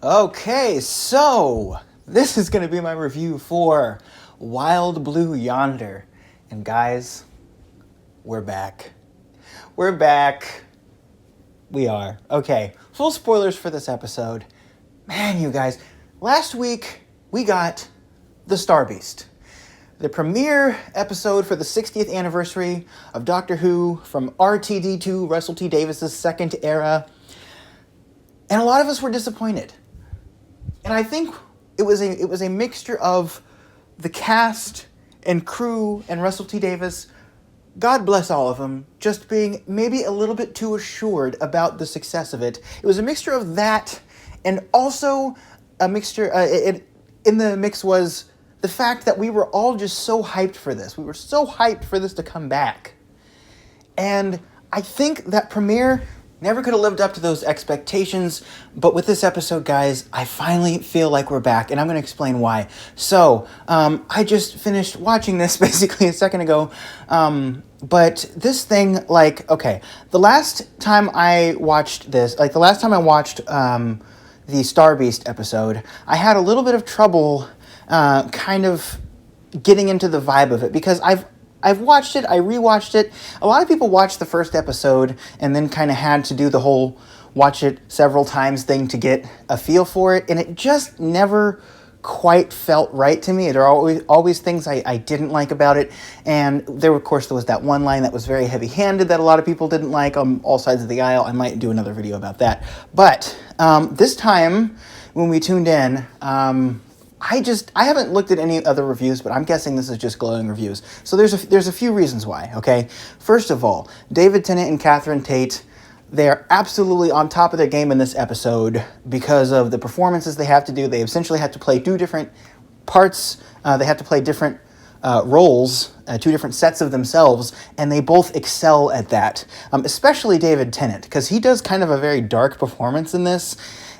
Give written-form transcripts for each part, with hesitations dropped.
Okay, so this is going to be my review for Wild Blue Yonder. And guys, we're back. We're back. We are. Okay, full spoilers for this episode. Man, you guys, last week we got The Star Beast, the premiere episode for the 60th anniversary of Doctor Who from RTD2, Russell T Davies' second era. And a lot of us were disappointed. And I think it was a mixture of the cast and crew and Russell T Davies, God bless all of them, just being maybe a little bit too assured about the success of it. It was a mixture of that, and also a mixture, in the mix was the fact that we were all just so hyped for this. We were so hyped for this to come back. And I think that premiere never could have lived up to those expectations, but with this episode, guys, I finally feel like we're back, and I'm going to explain why. So, I just finished watching this basically a second ago, but this thing, okay, the last time I watched this, the Star Beast episode, I had a little bit of trouble kind of getting into the vibe of it, because I've watched it, I rewatched it. A lot of people watched the first episode and then kind of had to do the whole watch it several times thing to get a feel for it, and it just never quite felt right to me. There are always things I didn't like about it, and there was that one line that was very heavy-handed that a lot of people didn't like on all sides of the aisle. I might do another video about that. But this time, when we tuned in, I haven't looked at any other reviews, but I'm guessing this is just glowing reviews. So there's a few reasons why, okay? First of all, David Tennant and Catherine Tate, they are absolutely on top of their game in this episode because of the performances they have to do. They essentially have to play two different parts. They have to play different roles, two different sets of themselves, and they both excel at that. Especially David Tennant, because he does kind of a very dark performance in this.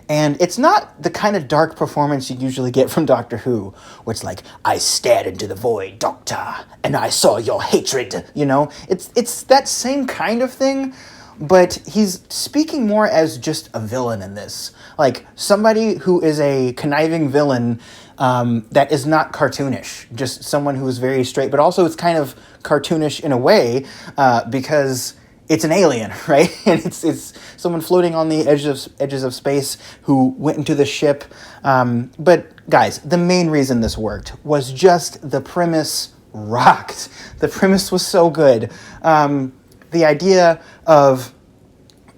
And it's not the kind of dark performance you usually get from Doctor Who, where it's like, I stared into the void, Doctor, and I saw your hatred, you know? It's that same kind of thing, but he's speaking more as just a villain in this. Like, somebody who is a conniving villain that is not cartoonish, just someone who is very straight, but also it's kind of cartoonish in a way, because it's an alien, right? And it's someone floating on the edges of space who went into the ship. But guys, the main reason this worked was just the premise rocked. The premise was so good. The idea of,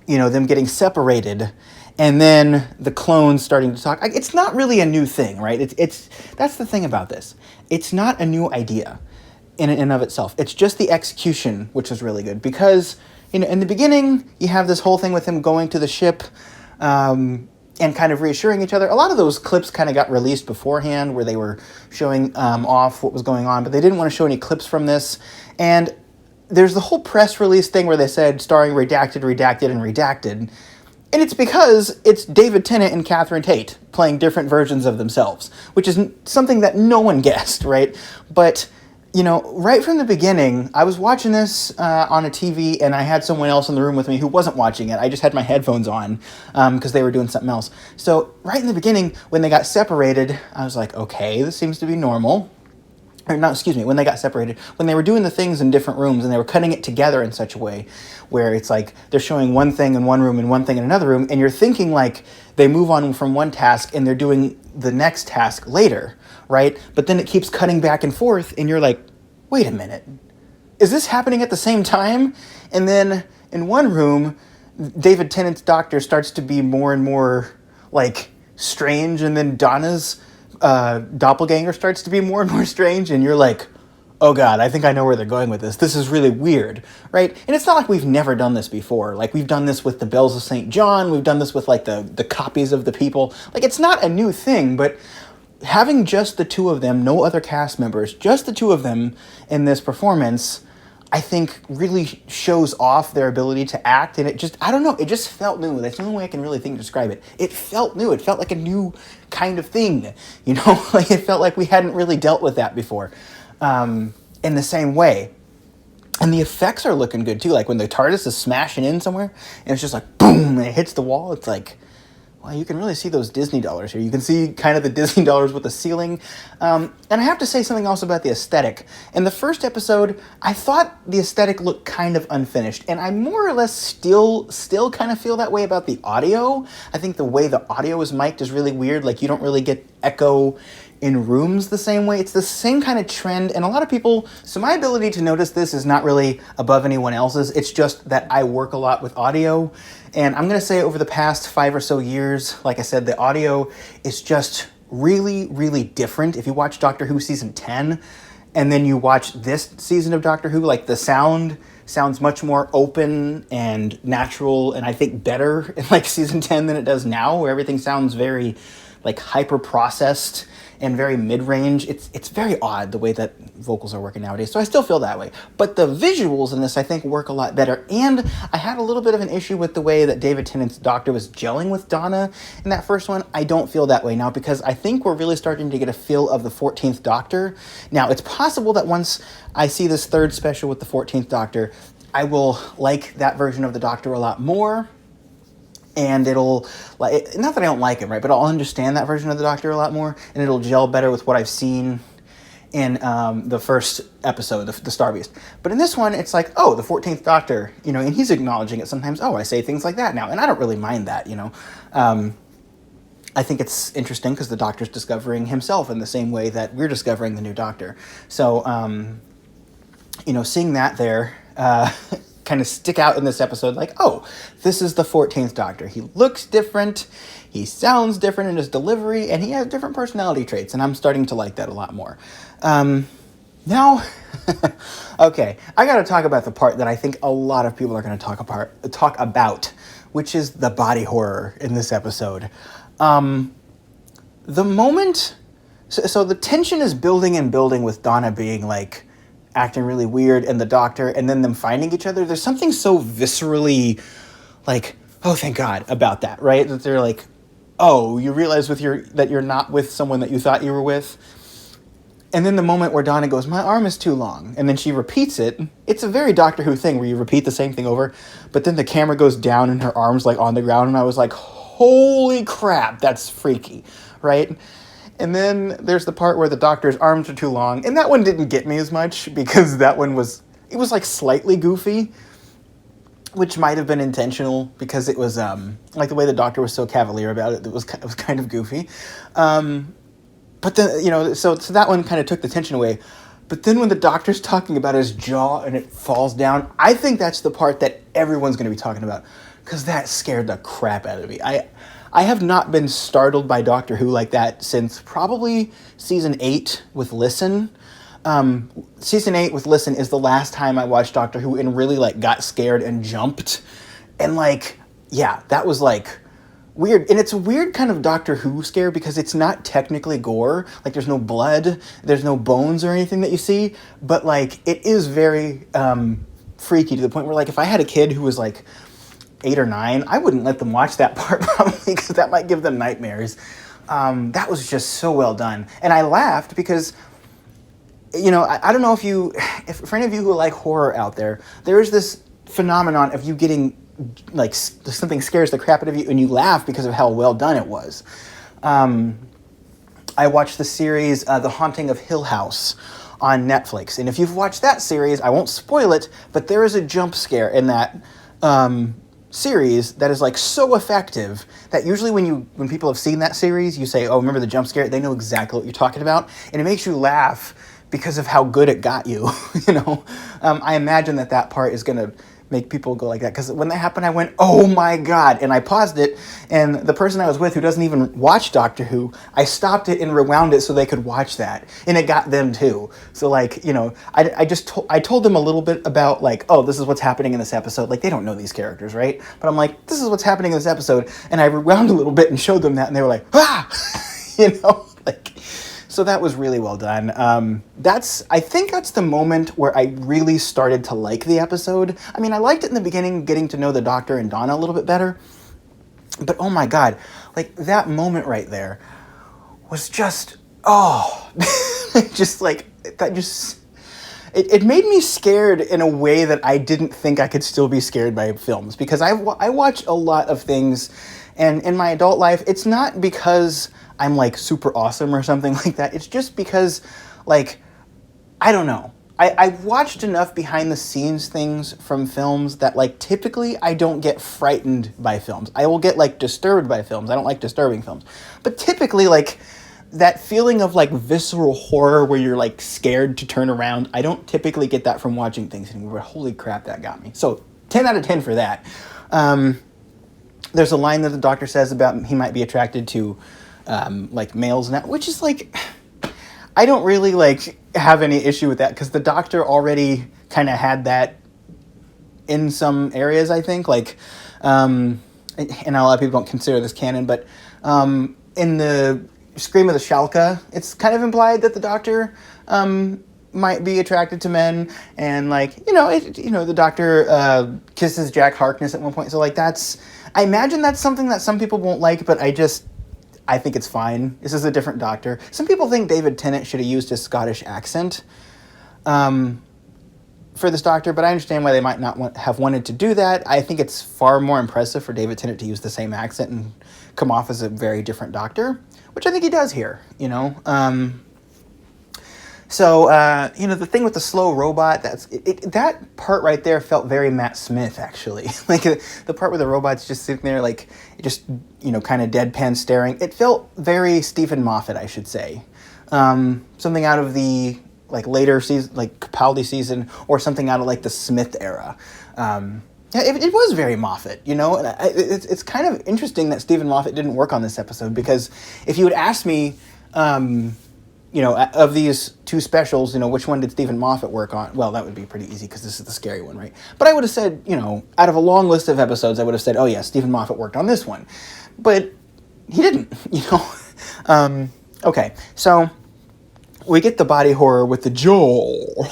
them getting separated and then the clones starting to talk. It's not really a new thing, right? That's the thing about this. It's not a new idea in and of itself. It's just the execution, which is really good, because in the beginning, you have this whole thing with him going to the ship and kind of reassuring each other. A lot of those clips kind of got released beforehand where they were showing off what was going on, but they didn't want to show any clips from this. And there's the whole press release thing where they said starring redacted, redacted, and redacted. And it's because it's David Tennant and Catherine Tate playing different versions of themselves, which is something that no one guessed, right? But right from the beginning, I was watching this on a TV, and I had someone else in the room with me who wasn't watching it. I just had my headphones on because they were doing something else. So right in the beginning, when they got separated, I was like, okay, this seems to be normal. When they got separated, when they were doing the things in different rooms and they were cutting it together in such a way where it's like they're showing one thing in one room and one thing in another room, and you're thinking like they move on from one task and they're doing the next task later, right? But then it keeps cutting back and forth, and you're like, wait a minute, is this happening at the same time? And then in one room, David Tennant's doctor starts to be more and more like strange, and then Donna's doppelganger starts to be more and more strange, and you're like, oh god, I think I know where they're going with this. This is really weird, right? And it's not like we've never done this before. Like, we've done this with the Bells of St. John, we've done this with like the copies of the people. Like, it's not a new thing, but having just the two of them, no other cast members, just the two of them in this performance, I think really shows off their ability to act. And it just felt new. That's the only way I can really describe it. It felt new. It felt like a new kind of thing, like it felt like we hadn't really dealt with that before in the same way. And the effects are looking good too. Like when the TARDIS is smashing in somewhere and it's just like boom, and it hits the wall. It's like, Well, you can really see those Disney dollars here. You can see kind of the Disney dollars with the ceiling. And I have to say something else about the aesthetic. In the first episode, I thought the aesthetic looked kind of unfinished, and I more or less still kind of feel that way about the audio. I think the way the audio is mic'd is really weird. Like, you don't really get echo in rooms the same way. It's the same kind of trend, and a lot of people, so my ability to notice this is not really above anyone else's. It's just that I work a lot with audio, and I'm going to say over the past 5 or so years, like I said, the audio is just really, really different. If you watch Doctor Who season 10 and then you watch this season of Doctor Who, like, the sound sounds much more open and natural, and I think better in like season 10 than it does now, where everything sounds very like hyper processed and very mid-range. It's very odd the way that vocals are working nowadays, so I still feel that way. But the visuals in this, I think, work a lot better, and I had a little bit of an issue with the way that David Tennant's Doctor was gelling with Donna in that first one. I don't feel that way now, because I think we're really starting to get a feel of the 14th Doctor. Now, it's possible that once I see this third special with the 14th Doctor, I will like that version of the Doctor a lot more, and it'll, like, not that I don't like him, right, but I'll understand that version of the Doctor a lot more, and it'll gel better with what I've seen in the first episode, the Star Beast. But in this one, it's like, oh, the 14th Doctor, you know, and he's acknowledging it sometimes. Oh, I say things like that now, and I don't really mind that, you know. I think it's interesting because the Doctor's discovering himself in the same way that we're discovering the new Doctor. So, you know, seeing that there kind of stick out in this episode, like, oh, this is the 14th Doctor. He looks different, he sounds different in his delivery, and he has different personality traits, and I'm starting to like that a lot more. Now, okay, I gotta talk about the part that I think a lot of people are gonna talk about, which is the body horror in this episode. The moment, so the tension is building and building with Donna being like, acting really weird, and the Doctor, and then them finding each other. There's something so viscerally, like, oh, thank God, about that, right? That they're like, oh, you realize that you're not with someone that you thought you were with. And then the moment where Donna goes, my arm is too long, and then she repeats it. It's a very Doctor Who thing where you repeat the same thing over, but then the camera goes down and her arm's like on the ground, and I was like, holy crap, that's freaky, right? And then there's the part where the Doctor's arms are too long, and that one didn't get me as much, because that one was like slightly goofy, which might have been intentional, because it was like the way the Doctor was so cavalier about it, it was kind of goofy. But then, you know, so that one kind of took the tension away. But then when the Doctor's talking about his jaw and it falls down, I think that's the part that everyone's going to be talking about, because that scared the crap out of me. I have not been startled by Doctor Who like that since probably season 8 with Listen. Season 8 with Listen is the last time I watched Doctor Who and really, like, got scared and jumped. And, like, yeah, that was, like, weird. And it's a weird kind of Doctor Who scare, because it's not technically gore. Like, there's no blood, there's no bones or anything that you see. But, like, it is very freaky, to the point where, like, if I had a kid who was, like, 8 or 9, I wouldn't let them watch that part, probably, because that might give them nightmares. That was just so well done. And I laughed because, you know, I don't know if for any of you who like horror out there, there's this phenomenon of you getting, like, something scares the crap out of you and you laugh because of how well done it was. I watched the series The Haunting of Hill House on Netflix. And if you've watched that series, I won't spoil it, but there is a jump scare in that series that is, like, so effective that usually when people have seen that series, you say, oh, remember the jump scare? They know exactly what you're talking about, and it makes you laugh because of how good it got you. You know, I imagine that part is gonna make people go like that, because when that happened, I went, oh my God, and I paused it, and the person I was with, who doesn't even watch Doctor Who, I stopped it and rewound it so they could watch that, and it got them too. So, like, you know, I told them a little bit about, like, oh, this is what's happening in this episode. Like, they don't know these characters, right? But I'm like, this is what's happening in this episode, and I rewound a little bit and showed them that, and they were like, ah, you know, like. So that was really well done. I think that's the moment where I really started to like the episode. I mean, I liked it in the beginning, getting to know the Doctor and Donna a little bit better. But oh my God, like, that moment right there was just, oh, just like, that just, it made me scared in a way that I didn't think I could still be scared by films. Because I watch a lot of things, And in my adult life, it's not because I'm like super awesome or something like that. It's just because, like, I don't know. I've watched enough behind the scenes things from films that, like, typically I don't get frightened by films. I will get, like, disturbed by films. I don't like disturbing films. But typically, like, that feeling of, like, visceral horror where you're, like, scared to turn around, I don't typically get that from watching things anymore. But holy crap, that got me. So 10 out of 10 for that. There's a line that the doctor says about he might be attracted to, like, males now, which is, like, I don't really, like, have any issue with that, because the doctor already kind of had that in some areas, I think. Like, and a lot of people don't consider this canon, but in the Scream of the Shalka, it's kind of implied that the doctor might be attracted to men, and, like, the doctor kisses Jack Harkness at one point. So, like, I imagine that's something that some people won't like, but I think it's fine. This is a different doctor. Some people think David Tennant should have used his Scottish accent for this doctor, but I understand why they might not have wanted to do that. I think it's far more impressive for David Tennant to use the same accent and come off as a very different doctor, which I think he does here, So, the thing with the slow robot, that part right there felt very Matt Smith, actually. Like, the part where the robot's just sitting there, like, just, kind of deadpan staring. It felt very Stephen Moffat, I should say. Something out of the, like, later season, like, Capaldi season, or something out of, like, the Smith era. It was very Moffat, and it's kind of interesting that Stephen Moffat didn't work on this episode, because if you had asked me, of these two specials, which one did Stephen Moffat work on? Well, that would be pretty easy because this is the scary one, right? But I would have said, out of a long list of episodes, I would have said, oh yeah, Stephen Moffat worked on this one. But he didn't, Okay, so we get the body horror with the Joel.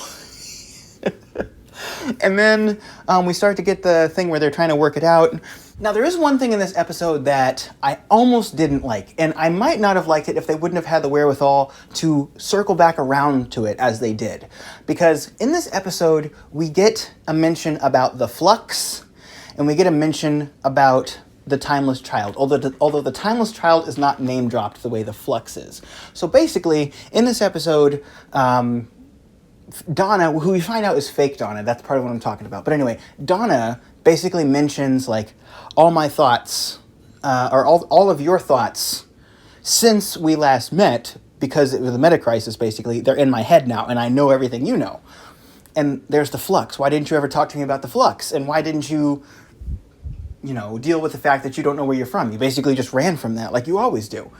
And then we start to get the thing where they're trying to work it out. Now, there is one thing in this episode that I almost didn't like, and I might not have liked it if they wouldn't have had the wherewithal to circle back around to it as they did. Because in this episode, we get a mention about the flux, and we get a mention about the timeless child, although the timeless child is not name-dropped the way the flux is. So basically, in this episode, Donna, who we find out is fake Donna, that's part of what I'm talking about. But anyway, Donna basically mentions, like, all my thoughts, or all of your thoughts since we last met, because it was a meta-crisis, basically, they're in my head now, and I know everything you know. And there's the flux. Why didn't you ever talk to me about the flux? And why didn't you, deal with the fact that you don't know where you're from? You basically just ran from that, like you always do.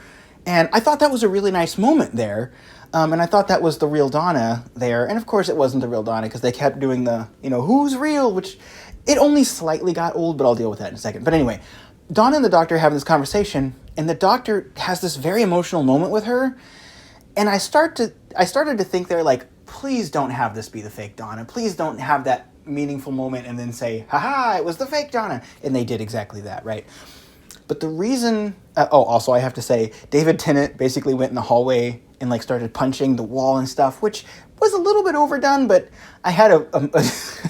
And I thought that was a really nice moment there. And I thought that was the real Donna there. And of course it wasn't the real Donna, because they kept doing the, who's real, which it only slightly got old, but I'll deal with that in a second. But anyway, Donna and the doctor are having this conversation, and the doctor has this very emotional moment with her. And I started to think there, like, please don't have this be the fake Donna. Please don't have that meaningful moment and then say, haha, it was the fake Donna. And they did exactly that, right? But the reason... also, I have to say, David Tennant basically went in the hallway and, like, started punching the wall and stuff, which was a little bit overdone, but I had a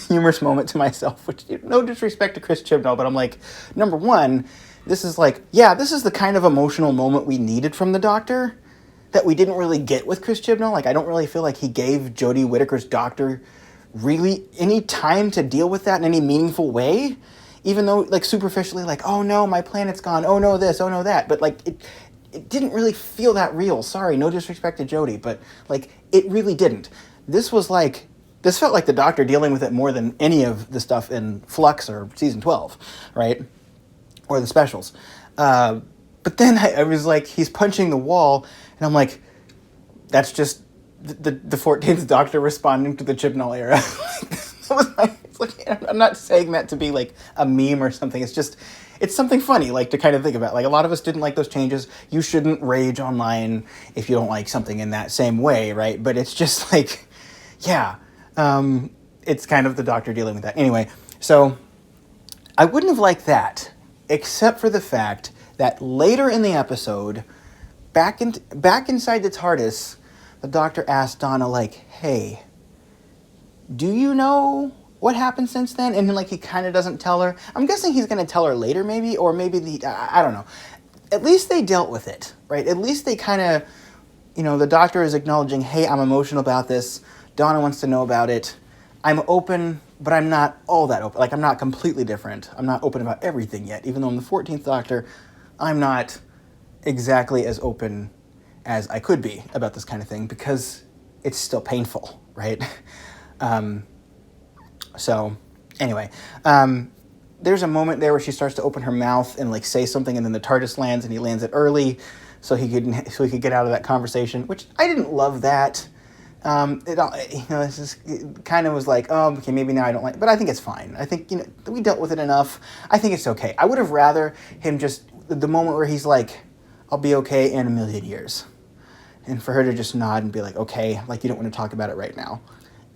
humorous moment to myself, which, no disrespect to Chris Chibnall, but I'm like, number one, this is like, yeah, this is the kind of emotional moment we needed from the doctor that we didn't really get with Chris Chibnall. Like, I don't really feel like he gave Jodie Whittaker's doctor really any time to deal with that in any meaningful way, even though, like, superficially, like, oh no, my planet's gone, oh no this, oh no that, but, like, it didn't really feel that real. Sorry, no disrespect to Jodie, but, like, it really didn't. This felt like the doctor dealing with it more than any of the stuff in Flux or Season 12, right? Or the specials. But then I was like, he's punching the wall, and I'm like, that's just the 14th Doctor responding to the Chibnall era. I'm not saying that to be like a meme or something. It's something funny, like, to kind of think about. Like, a lot of us didn't like those changes. You shouldn't rage online if you don't like something in that same way, right? But it's just like, yeah, it's kind of the doctor dealing with that. Anyway, so I wouldn't have liked that, except for the fact that later in the episode, back inside the TARDIS, the doctor asked Donna, like, hey, do you know what happened since then? And like he kind of doesn't tell her. I'm guessing he's going to tell her later, maybe, or maybe I don't know. At least they dealt with it, right? At least they kind of, the doctor is acknowledging, hey, I'm emotional about this. Donna wants to know about it. I'm open, but I'm not all that open. Like, I'm not completely different. I'm not open about everything yet. Even though I'm the 14th Doctor, I'm not exactly as open as I could be about this kind of thing because it's still painful, right? So, anyway, there's a moment there where she starts to open her mouth and like say something, and then the TARDIS lands, and he lands it early, so he could get out of that conversation. Which I didn't love that. It kind of was like, oh, okay, maybe now I don't like, but I think it's fine. I think we dealt with it enough. I think it's okay. I would have rather him just the moment where he's like, I'll be okay in a million years, and for her to just nod and be like, okay, like you don't want to talk about it right now.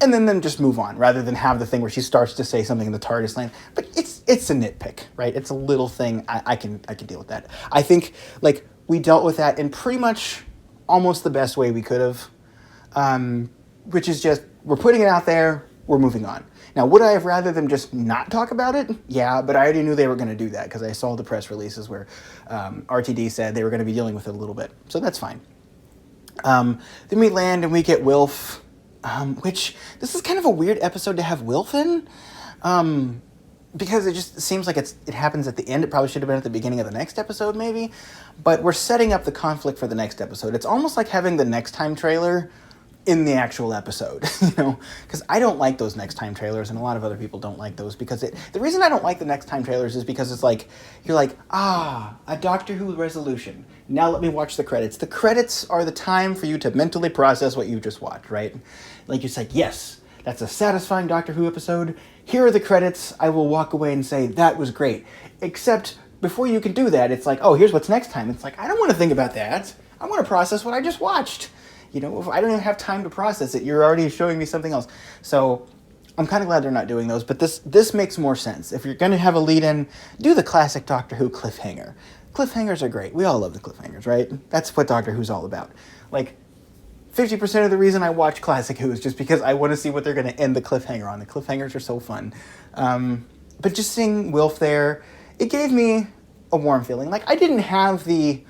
And then just move on, rather than have the thing where she starts to say something in the TARDIS land. But it's a nitpick, right? It's a little thing. I can deal with that. I think like we dealt with that in pretty much almost the best way we could have, which is just we're putting it out there, we're moving on. Now, would I have rather them just not talk about it? Yeah, but I already knew they were going to do that because I saw the press releases where RTD said they were going to be dealing with it a little bit. So that's fine. Then we land and we get Wilf. Which, this is kind of a weird episode to have Wilf in, because it just seems like it happens at the end. It probably should have been at the beginning of the next episode, maybe, but we're setting up the conflict for the next episode. It's almost like having the Next Time trailer in the actual episode, because I don't like those Next Time trailers, and a lot of other people don't like those, because the reason I don't like the Next Time trailers is because it's like, you're like, a Doctor Who resolution. Now let me watch the credits. The credits are the time for you to mentally process what you just watched, right? Like, it's like, yes, that's a satisfying Doctor Who episode. Here are the credits. I will walk away and say, that was great. Except, before you can do that, it's like, oh, here's what's next time. It's like, I don't want to think about that. I want to process what I just watched. If I don't even have time to process it, you're already showing me something else. So I'm kind of glad they're not doing those, but this makes more sense. If you're going to have a lead-in, do the classic Doctor Who cliffhanger. Cliffhangers are great. We all love the cliffhangers, right? That's what Doctor Who's all about. Like, 50% of the reason I watch Classic Who is just because I want to see what they're going to end the cliffhanger on. The cliffhangers are so fun. But just seeing Wilf there, it gave me a warm feeling. Like, I didn't have the,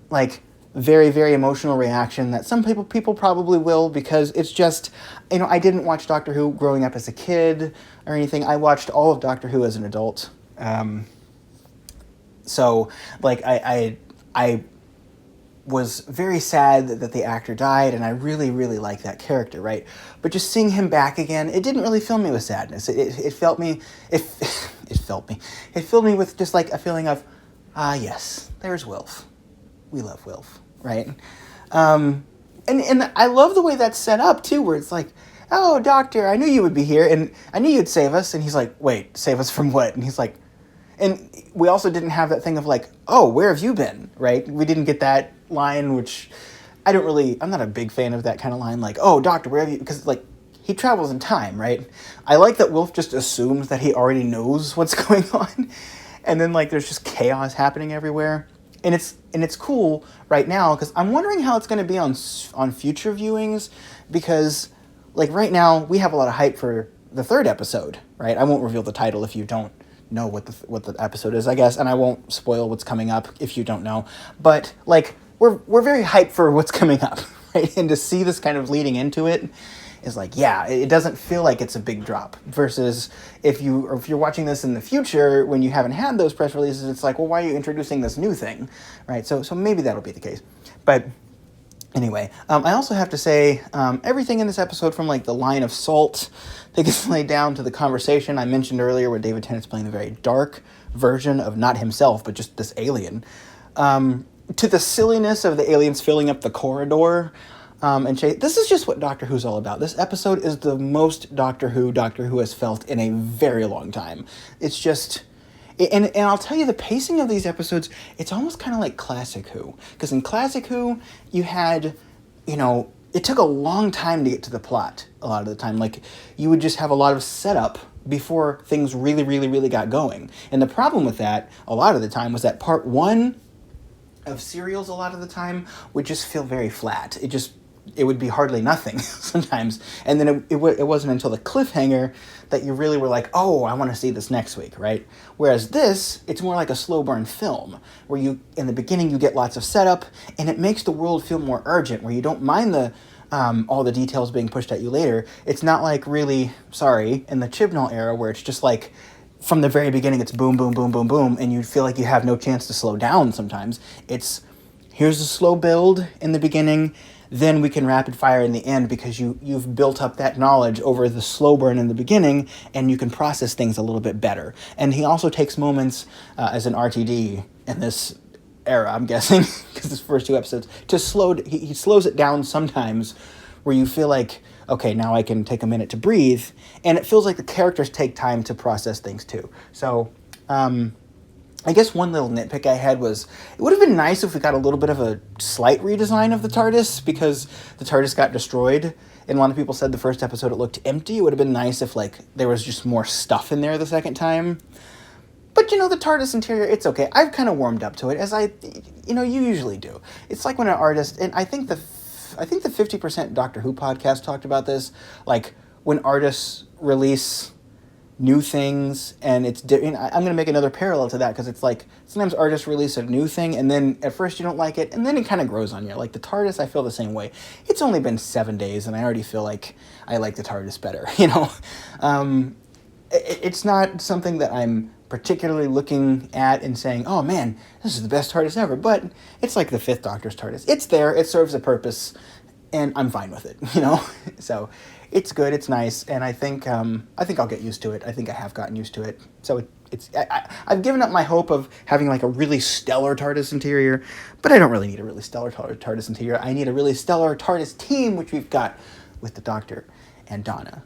like, very, very emotional reaction that some people probably will, because it's just, I didn't watch Doctor Who growing up as a kid or anything. I watched all of Doctor Who as an adult. So, like, I was very sad that the actor died, and I really, really like that character, right? But just seeing him back again, it didn't really fill me with sadness. It filled me with just like a feeling of, yes, there's Wilf. We love Wilf, right? And I love the way that's set up too, where it's like, oh, Doctor, I knew you would be here, and I knew you'd save us. And he's like, wait, save us from what? And he's like, and we also didn't have that thing of like, oh, where have you been, right? We didn't get that line, which I'm not a big fan of that kind of line, like, oh, Doctor, where have you, because like, he travels in time, right? I like that Wilf just assumes that he already knows what's going on, and then like there's just chaos happening everywhere. And it's cool right now, because I'm wondering how it's going to be on future viewings, because like right now we have a lot of hype for the third episode, right? I won't reveal the title if you don't know what the episode is, I guess, and I won't spoil what's coming up if you don't know. But like we're very hyped for what's coming up, right? And to see this kind of leading into it is like, yeah, it doesn't feel like it's a big drop. Versus if you're watching this in the future when you haven't had those press releases, it's like, well, why are you introducing this new thing, right? So maybe that'll be the case. But anyway, I also have to say, everything in this episode, from like the line of salt that gets laid down to the conversation I mentioned earlier where David Tennant's playing the very dark version of not himself, but just this alien, to the silliness of the aliens filling up the corridor, and chase. This is just what Doctor Who's all about. This episode is the most Doctor Who has felt in a very long time. It's just... And I'll tell you, the pacing of these episodes, it's almost kind of like Classic Who. Because in Classic Who, you had, it took a long time to get to the plot a lot of the time. Like, you would just have a lot of setup before things really, really, really got going. And the problem with that, a lot of the time, was that part one of serials, a lot of the time, would just feel very flat. it would be hardly nothing sometimes. And then it wasn't until the cliffhanger that you really were like, oh, I want to see this next week, right? Whereas this, it's more like a slow burn film, where you, in the beginning, you get lots of setup, and it makes the world feel more urgent, where you don't mind all the details being pushed at you later. It's not like really, in the Chibnall era, where it's just like, from the very beginning, it's boom, boom, boom, boom, boom, and you feel like you have no chance to slow down sometimes. It's, here's a slow build in the beginning, then we can rapid fire in the end, because you've built up that knowledge over the slow burn in the beginning, and you can process things a little bit better. And he also takes moments as an RTD in this era, I'm guessing, because his first 2 episodes, he slows it down sometimes, where you feel like, okay, now I can take a minute to breathe, and it feels like the characters take time to process things too. So, I guess one little nitpick I had was, it would have been nice if we got a little bit of a slight redesign of the TARDIS, because the TARDIS got destroyed, and a lot of people said the first episode it looked empty. It would have been nice if, like, there was just more stuff in there the second time. But, the TARDIS interior, it's okay. I've kind of warmed up to it, as you usually do. It's like when an artist, and I think the 50% Doctor Who podcast talked about this, like, when artists release new things, and it's I'm going to make another parallel to that, because it's like, sometimes artists release a new thing, and then at first you don't like it, and then it kind of grows on you. Like the TARDIS, I feel the same way. It's only been 7 days, and I already feel like I like the TARDIS better, It's not something that I'm particularly looking at and saying, oh man, this is the best TARDIS ever, but it's like the 5th Doctor's TARDIS. It's there, it serves a purpose, and I'm fine with it, So it's good, it's nice, and I think I'll get used to it. I think I have gotten used to it. So I've given up my hope of having like a really stellar TARDIS interior, but I don't really need a really stellar TARDIS interior. I need a really stellar TARDIS team, which we've got with the Doctor and Donna.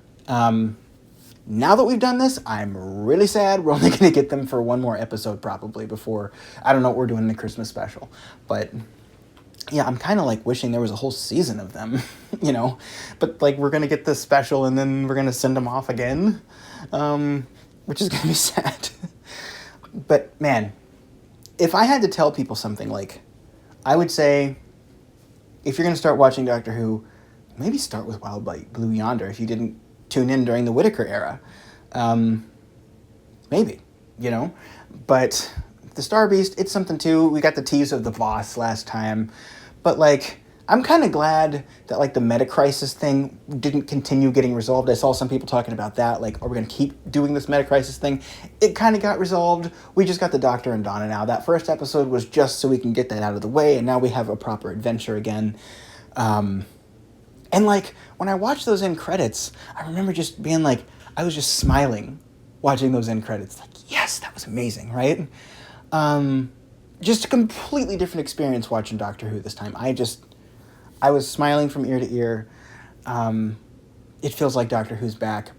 Now that we've done this, I'm really sad. We're only going to get them for one more episode probably before, I don't know what we're doing in the Christmas special. But yeah, I'm kind of like wishing there was a whole season of them, But like we're going to get this special and then we're going to send them off again, which is going to be sad. But man, if I had to tell people something, like, I would say, if you're going to start watching Doctor Who, maybe start with Wild Blue Yonder if you didn't tune in during the Whittaker era. Maybe, But the Star Beast, it's something too. We got the tease of the boss last time. But, like, I'm kind of glad that, like, the meta-crisis thing didn't continue getting resolved. I saw some people talking about that. Like, are we going to keep doing this meta-crisis thing? It kind of got resolved. We just got the Doctor and Donna now. That first episode was just so we can get that out of the way, and now we have a proper adventure again. And, like, when I watched those end credits, I remember just being like, I was just smiling watching those end credits. Like, yes, that was amazing, right? Just a completely different experience watching Doctor Who this time. I was smiling from ear to ear. It feels like Doctor Who's back.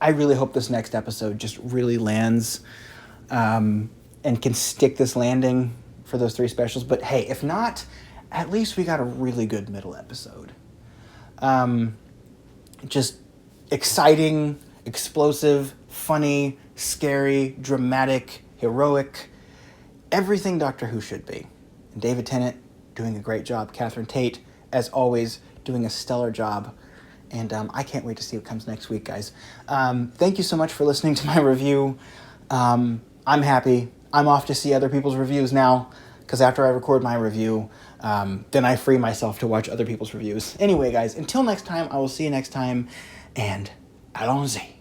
I really hope this next episode just really lands and can stick this landing for those 3 specials. But hey, if not, at least we got a really good middle episode. Just exciting, explosive, funny, scary, dramatic, heroic, everything Doctor Who should be. And David Tennant doing a great job. Catherine Tate, as always, doing a stellar job. And I can't wait to see what comes next week, guys. Thank you so much for listening to my review. I'm happy. I'm off to see other people's reviews now, because after I record my review, then I free myself to watch other people's reviews. Anyway, guys, until next time, I will see you next time, and allons-y.